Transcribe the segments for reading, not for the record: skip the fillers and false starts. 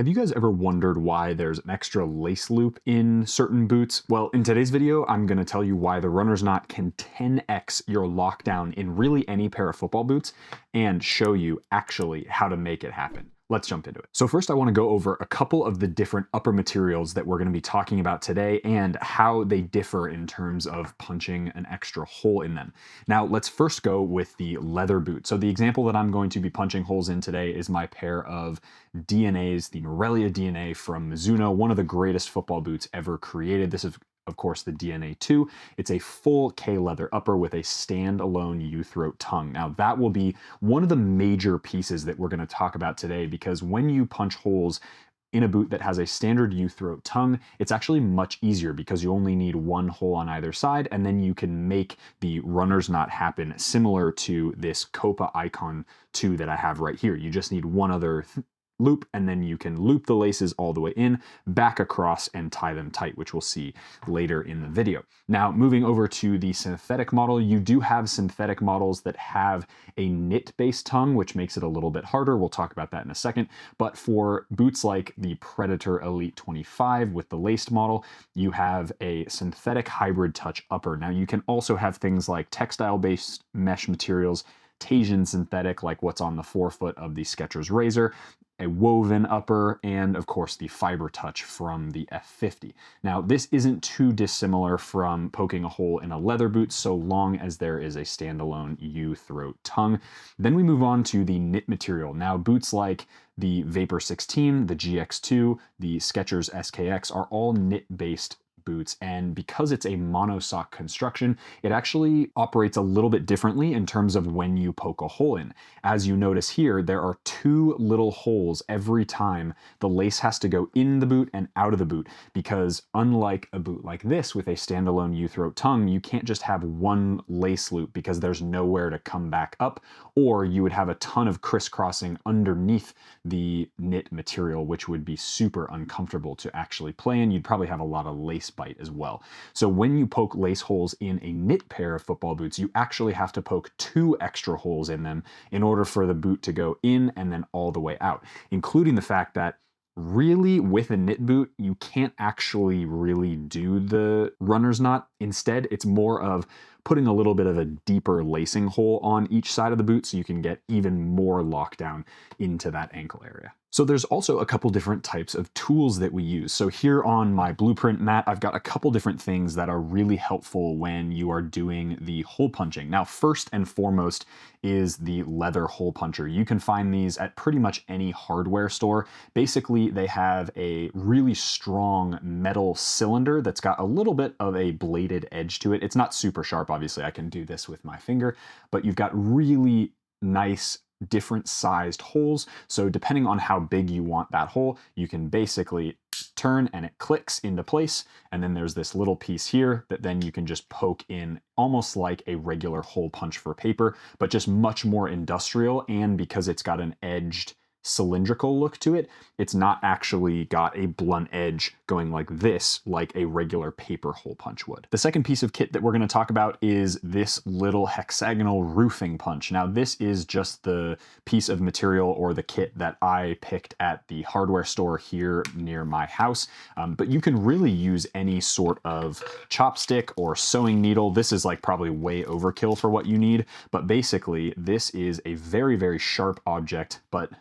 Have you guys ever wondered why there's an extra lace loop in certain boots? Well, in today's video, I'm going to tell you why the runner's knot can 10x your lockdown in really any pair of football boots and show you actually how to make it happen. Let's jump into it. So first I want to go over a couple of the different upper materials that we're going to be talking about today and how they differ in terms of punching an extra hole in them. Now let's first go with the leather boot. So the example that I'm going to be punching holes in today is my pair of DNAs, the Morelia DNA from Mizuno, one of the greatest football boots ever created. This is of course the DNA 2. It's a full K leather upper with a standalone U-throat tongue. Now that will be one of the major pieces that we're going to talk about today, because when you punch holes in a boot that has a standard U-throat tongue, it's actually much easier because you only need one hole on either side, and then you can make the runner's knot happen similar to this Copa Icon 2 that I have right here. You just need one other loop, and then you can loop the laces all the way in, back across, and tie them tight, which we'll see later in the video. Now, moving over to the synthetic model, you do have synthetic models that have a knit-based tongue, which makes it a little bit harder. We'll talk about that in a second. But for boots like the Predator Elite 25 with the laced model, you have a synthetic hybrid touch upper. Now, you can also have things like textile-based mesh materials, Tasian synthetic, like what's on the forefoot of the Skechers Razor, a woven upper, and of course the fiber touch from the F50. Now this isn't too dissimilar from poking a hole in a leather boot so long as there is a standalone U-throat tongue. Then we move on to the knit material. Now boots like the Vapor 16, the GX2, the Skechers SKX are all knit-based boots, and because it's a monosock construction, it actually operates a little bit differently in terms of when you poke a hole in. As you notice here, there are two little holes every time the lace has to go in the boot and out of the boot, because unlike a boot like this with a standalone U-throat tongue, you can't just have one lace loop because there's nowhere to come back up, or you would have a ton of crisscrossing underneath the knit material, which would be super uncomfortable to actually play in. You'd probably have a lot of lace bite as well. So when you poke lace holes in a knit pair of football boots, you actually have to poke two extra holes in them in order for the boot to go in and then all the way out, including the fact that really with a knit boot, you can't actually really do the runner's knot. Instead, it's more of putting a little bit of a deeper lacing hole on each side of the boot so you can get even more lockdown into that ankle area. So there's also a couple different types of tools that we use. So here on my blueprint mat, I've got a couple different things that are really helpful when you are doing the hole punching. Now, first and foremost is the leather hole puncher. You can find these at pretty much any hardware store. Basically, they have a really strong metal cylinder that's got a little bit of a bladed edge to it. It's not super sharp, obviously. I can do this with my finger, but you've got really nice different sized holes. So depending on how big you want that hole, you can basically turn and it clicks into place. And then there's this little piece here that then you can just poke in almost like a regular hole punch for paper, but just much more industrial. And because it's got an edged cylindrical look to it, it's not actually got a blunt edge going like this, like a regular paper hole punch would. The second piece of kit that we're going to talk about is this little hexagonal roofing punch. Now this is just the piece of material or the kit that I picked at the hardware store here near my house, but you can really use any sort of chopstick or sewing needle. This is like probably way overkill for what you need, but basically this is a very, very sharp object, but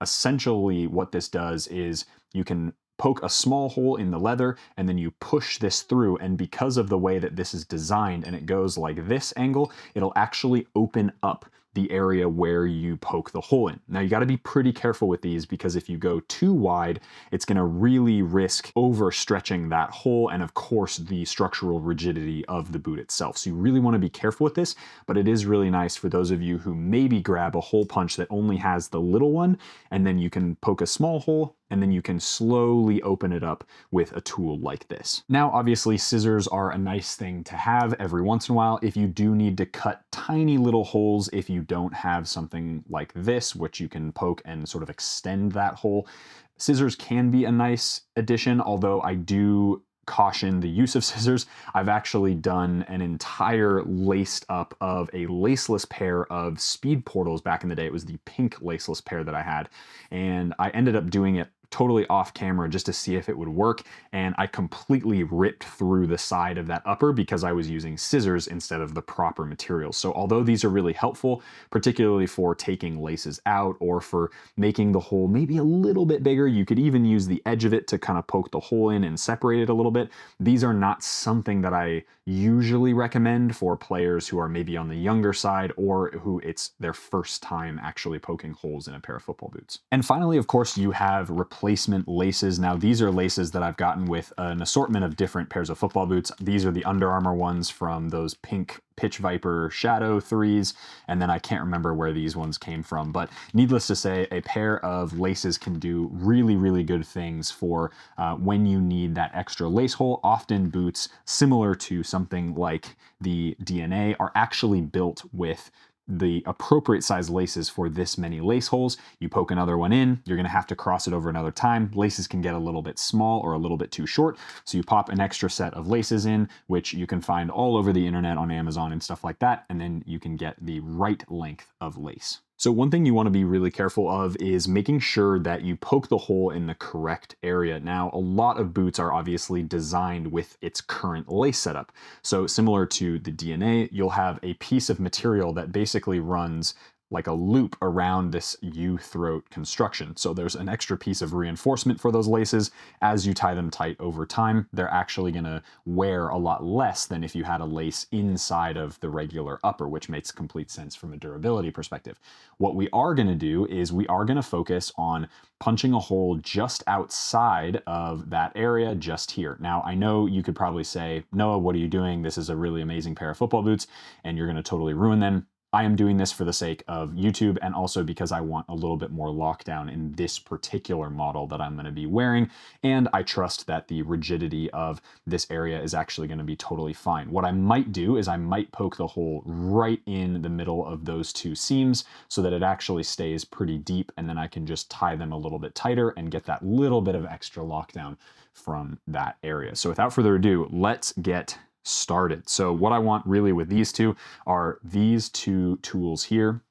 essentially what this does is you can poke a small hole in the leather and then you push this through, and because of the way that this is designed and it goes like this angle, it'll actually open up the area where you poke the hole in. Now you got to be pretty careful with these, because if you go too wide, it's going to really risk overstretching that hole and of course the structural rigidity of the boot itself. So you really want to be careful with this, but it is really nice for those of you who maybe grab a hole punch that only has the little one, and then you can poke a small hole and then you can slowly open it up with a tool like this. Now, obviously scissors are a nice thing to have every once in a while if you do need to cut tiny little holes, if you don't have something like this, which you can poke and sort of extend that hole. Scissors can be a nice addition, although I do caution the use of scissors. I've actually done an entire laced up of a laceless pair of speed portals back in the day. It was the pink laceless pair that I had, and I ended up doing it totally off camera just to see if it would work, and I completely ripped through the side of that upper because I was using scissors instead of the proper materials. So although these are really helpful, particularly for taking laces out or for making the hole maybe a little bit bigger, you could even use the edge of it to kind of poke the hole in and separate it a little bit. These are not something that I usually recommend for players who are maybe on the younger side or who it's their first time actually poking holes in a pair of football boots. And finally, of course, you have replacement laces. Now, these are laces that I've gotten with an assortment of different pairs of football boots. These are the Under Armour ones from those pink Pitch Viper Shadow 3s, and then I can't remember where these ones came from, but needless to say, a pair of laces can do really, really good things for when you need that extra lace hole. Often boots, similar to something like the DNA, are actually built with the appropriate size laces for this many lace holes. You poke another one in, you're gonna have to cross it over another time. Laces can get a little bit small or a little bit too short, so you pop an extra set of laces in, which you can find all over the internet on Amazon and stuff like that, and then you can get the right length of lace. So one thing you want to be really careful of is making sure that you poke the hole in the correct area. Now, a lot of boots are obviously designed with its current lace setup. So similar to the DNA, you'll have a piece of material that basically runs like a loop around this U-throat construction. So there's an extra piece of reinforcement for those laces. As you tie them tight over time, they're actually gonna wear a lot less than if you had a lace inside of the regular upper, which makes complete sense from a durability perspective. What we are gonna do is we are gonna focus on punching a hole just outside of that area, just here. Now, I know you could probably say, Noah, what are you doing? This is a really amazing pair of football boots, and you're gonna totally ruin them. I am doing this for the sake of YouTube and also because I want a little bit more lockdown in this particular model that I'm going to be wearing, and I trust that the rigidity of this area is actually going to be totally fine. What I might do is I might poke the hole right in the middle of those two seams so that it actually stays pretty deep, and then I can just tie them a little bit tighter and get that little bit of extra lockdown from that area. So without further ado, let's get started. So what I want really with these two are these two tools here.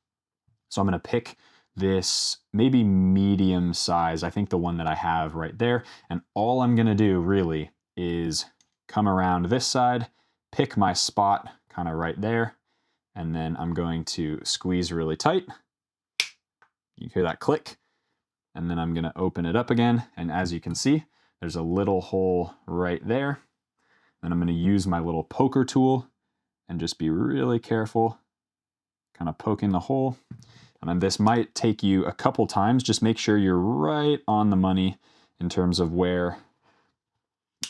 So I'm going to pick this maybe medium size, I think the one that I have right there, and all I'm going to do really is come around this side, pick my spot kind of right there, and then I'm going to squeeze really tight. You hear that click, and then I'm going to open it up again, and as you can see, there's a little hole right there. And I'm going to use my little poker tool and just be really careful, kind of poking the hole. And then this might take you a couple times. Just make sure you're right on the money in terms of where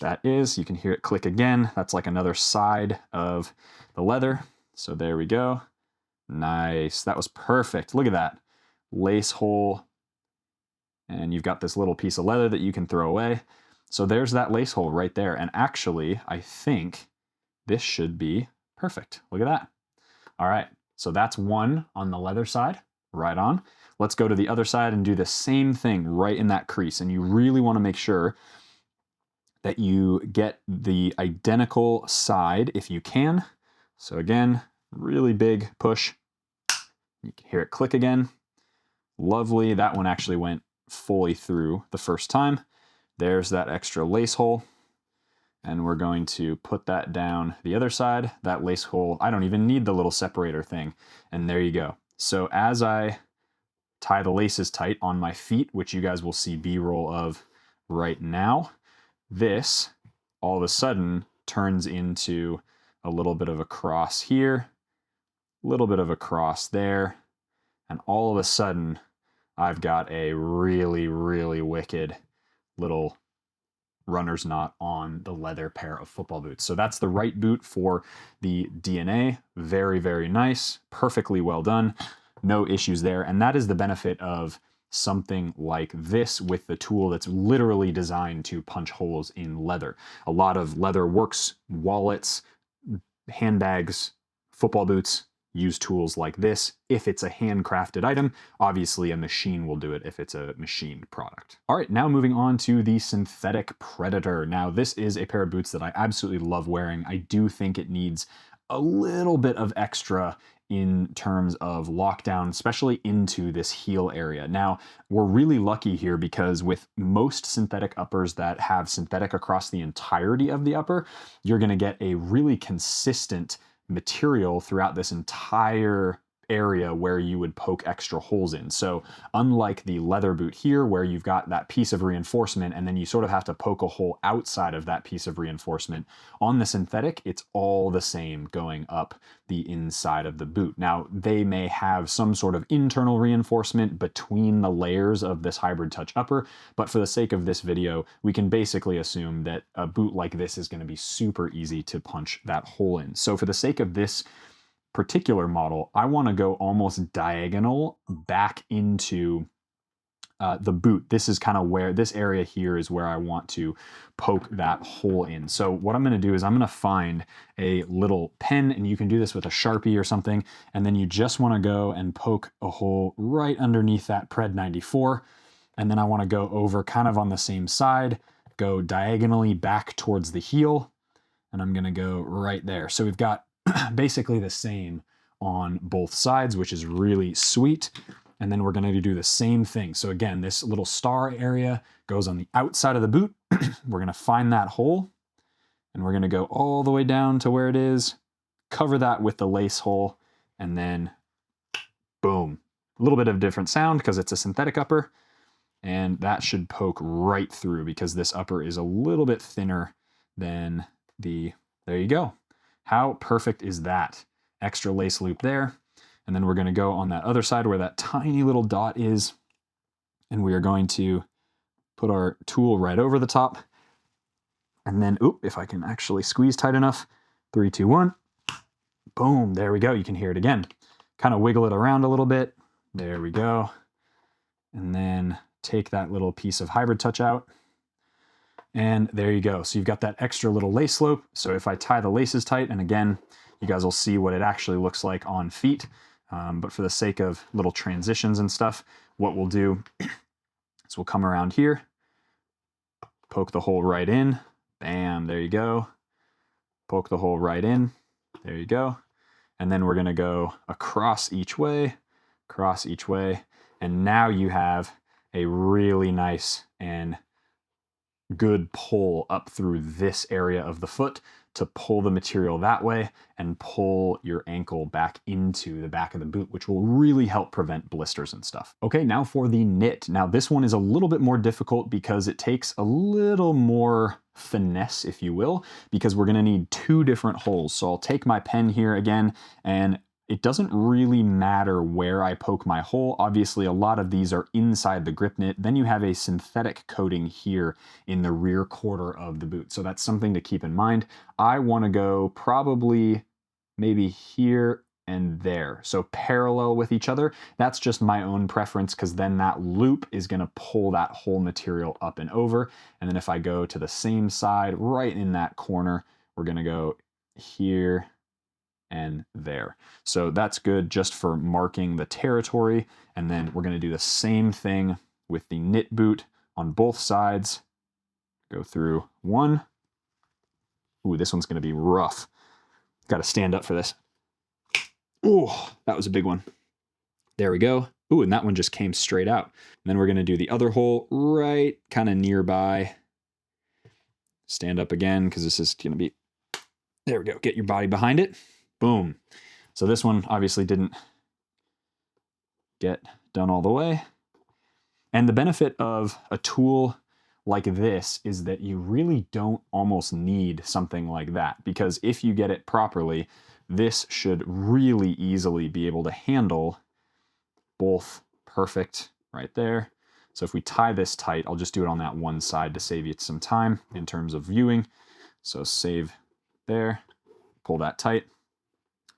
that is. You can hear it click again. That's like another side of the leather. So there we go. Nice. That was perfect. Look at that. Lace hole. And you've got this little piece of leather that you can throw away. So there's that lace hole right there. And actually, I think this should be perfect. Look at that. All right, so that's one on the leather side, right on. Let's go to the other side and do the same thing right in that crease. And you really want to make sure that you get the identical side if you can. So again, really big push. You can hear it click again. Lovely, that one actually went fully through the first time. There's that extra lace hole, and we're going to put that down the other side. That lace hole, I don't even need the little separator thing, and there you go. So as I tie the laces tight on my feet, which you guys will see B-roll of right now, this all of a sudden turns into a little bit of a cross here, a little bit of a cross there, and all of a sudden I've got a really, really wicked little runner's knot on the leather pair of football boots. So that's the right boot for the DNA. Very, very nice, perfectly well done, no issues there. And that is the benefit of something like this with the tool that's literally designed to punch holes in leather. A lot of leather works, wallets, handbags, football boots, use tools like this. If it's a handcrafted item, obviously a machine will do it if it's a machined product. All right, now moving on to the synthetic Predator. Now this is a pair of boots that I absolutely love wearing. I do think it needs a little bit of extra in terms of lockdown, especially into this heel area. Now, we're really lucky here because with most synthetic uppers that have synthetic across the entirety of the upper, you're going to get a really consistent material throughout this entire area where you would poke extra holes in. So unlike the leather boot here, where you've got that piece of reinforcement and then you sort of have to poke a hole outside of that piece of reinforcement, on the synthetic, it's all the same going up the inside of the boot. Now, they may have some sort of internal reinforcement between the layers of this hybrid touch upper, but for the sake of this video, we can basically assume that a boot like this is going to be super easy to punch that hole in. So for the sake of this particular model, I want to go almost diagonal back into the boot. This is kind of where, this area here is where I want to poke that hole in. So what I'm going to do is I'm going to find a little pen, and you can do this with a Sharpie or something, and then you just want to go and poke a hole right underneath that Pred 94, and then I want to go over kind of on the same side, go diagonally back towards the heel, and I'm going to go right there. So we've got basically the same on both sides, which is really sweet. And then we're going to do the same thing. So again, this little star area goes on the outside of the boot. We're going to find that hole, and we're going to go all the way down to where it is, cover that with the lace hole, and then boom. A little bit of a different sound because it's a synthetic upper, and that should poke right through because this upper is a little bit thinner than the, there you go. How perfect is that? Extra lace loop there. And then we're going to go on that other side where that tiny little dot is. And we are going to put our tool right over the top. And then, oop, if I can actually squeeze tight enough. 3, 2, 1. Boom, there we go. You can hear it again. Kind of wiggle it around a little bit. There we go. And then take that little piece of hybrid touch out. And there you go. So you've got that extra little lace slope. So if I tie the laces tight, and again, you guys will see what it actually looks like on feet. But for the sake of little transitions and stuff, what we'll do is we'll come around here, poke the hole right in. Bam, there you go. Poke the hole right in. There you go. And then we're going to go across each way. And now you have a really nice and good pull up through this area of the foot to pull the material that way and pull your ankle back into the back of the boot, which will really help prevent blisters and stuff. Okay, now for the knit. Now this one is a little bit more difficult because it takes a little more finesse, if you will, because we're gonna need 2 different holes. So I'll take my pen here again, and it doesn't really matter where I poke my hole. Obviously, a lot of these are inside the grip knit. Then you have a synthetic coating here in the rear quarter of the boot. So that's something to keep in mind. I want to go probably maybe here and there. So parallel with each other. That's just my own preference because then that loop is going to pull that whole material up and over. And then if I go to the same side, right in that corner, we're going to go here and there. So that's good just for marking the territory. And then we're going to do the same thing with the knit boot on both sides. Go through one. Ooh, this one's going to be rough. Got to stand up for this. Ooh, that was a big one. There we go. Ooh, and that one just came straight out. And then we're going to do the other hole right kind of nearby. Stand up again because this is going to be, there we go. Get your body behind it. Boom. So this one obviously didn't get done all the way. And the benefit of a tool like this is that you really don't almost need something like that, because if you get it properly, this should really easily be able to handle both perfect right there. So if we tie this tight, I'll just do it on that one side to save you some time in terms of viewing. So save there, pull that tight.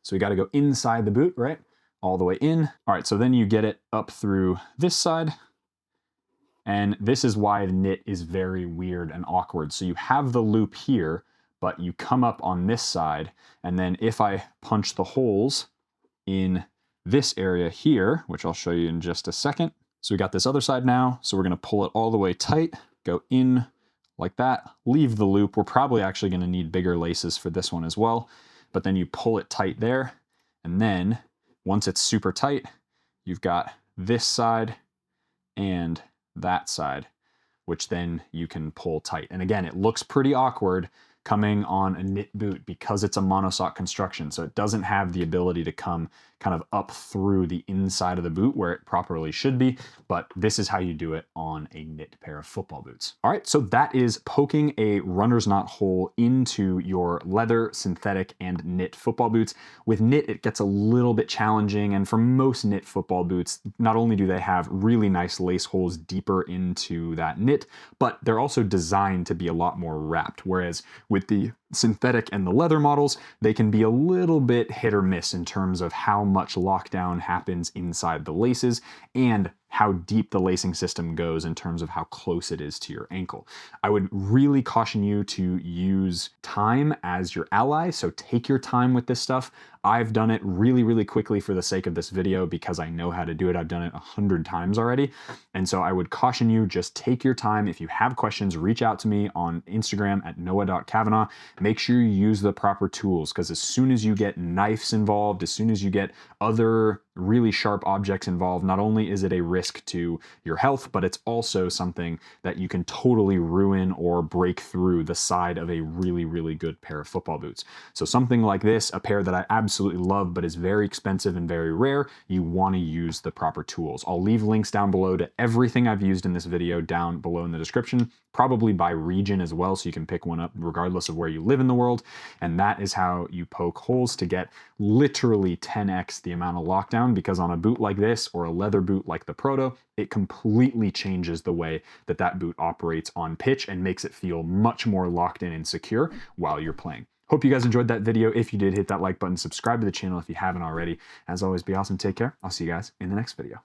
So we got to go inside the boot, right? All the way in. All right, so then you get it up through this side. And this is why the knit is very weird and awkward. So you have the loop here, but you come up on this side. And then if I punch the holes in this area here, which I'll show you in just a second. So we got this other side now. So we're going to pull it all the way tight, go in like that, leave the loop. We're probably actually going to need bigger laces for this one as well. But then you pull it tight there, and then once it's super tight, you've got this side and that side, which then you can pull tight. And again, it looks pretty awkward coming on a knit boot because it's a monosock construction. So it doesn't have the ability to come kind of up through the inside of the boot where it properly should be, but this is how you do it on a knit pair of football boots. All right, so that is poking a runner's knot hole into your leather, synthetic, and knit football boots. With knit, it gets a little bit challenging, and for most knit football boots, not only do they have really nice lace holes deeper into that knit, but they're also designed to be a lot more wrapped, whereas with the synthetic and the leather models, they can be a little bit hit or miss in terms of how much lockdown happens inside the laces and how deep the lacing system goes in terms of how close it is to your ankle. I would really caution you to use time as your ally, so take your time with this stuff. I've done it really, really quickly for the sake of this video because I know how to do it. I've done it 100 times already. And so I would caution you, just take your time. If you have questions, reach out to me on Instagram at noah.cavanaugh. Make sure you use the proper tools, because as soon as you get knives involved, as soon as you get other really sharp objects involved, not only is it a risk to your health, but it's also something that you can totally ruin or break through the side of a really, really good pair of football boots. So something like this, a pair that I absolutely love but is very expensive and very rare, you want to use the proper tools. I'll leave links down below to everything I've used in this video down below in the description, probably by region as well, so you can pick one up regardless of where you live in the world. And that is how you poke holes to get literally 10x the amount of lockdown, because on a boot like this or a leather boot like the Proto, it completely changes the way that that boot operates on pitch and makes it feel much more locked in and secure while you're playing. Hope you guys enjoyed that video. If you did, hit that like button, subscribe to the channel if you haven't already. As always, be awesome, take care. I'll see you guys in the next video.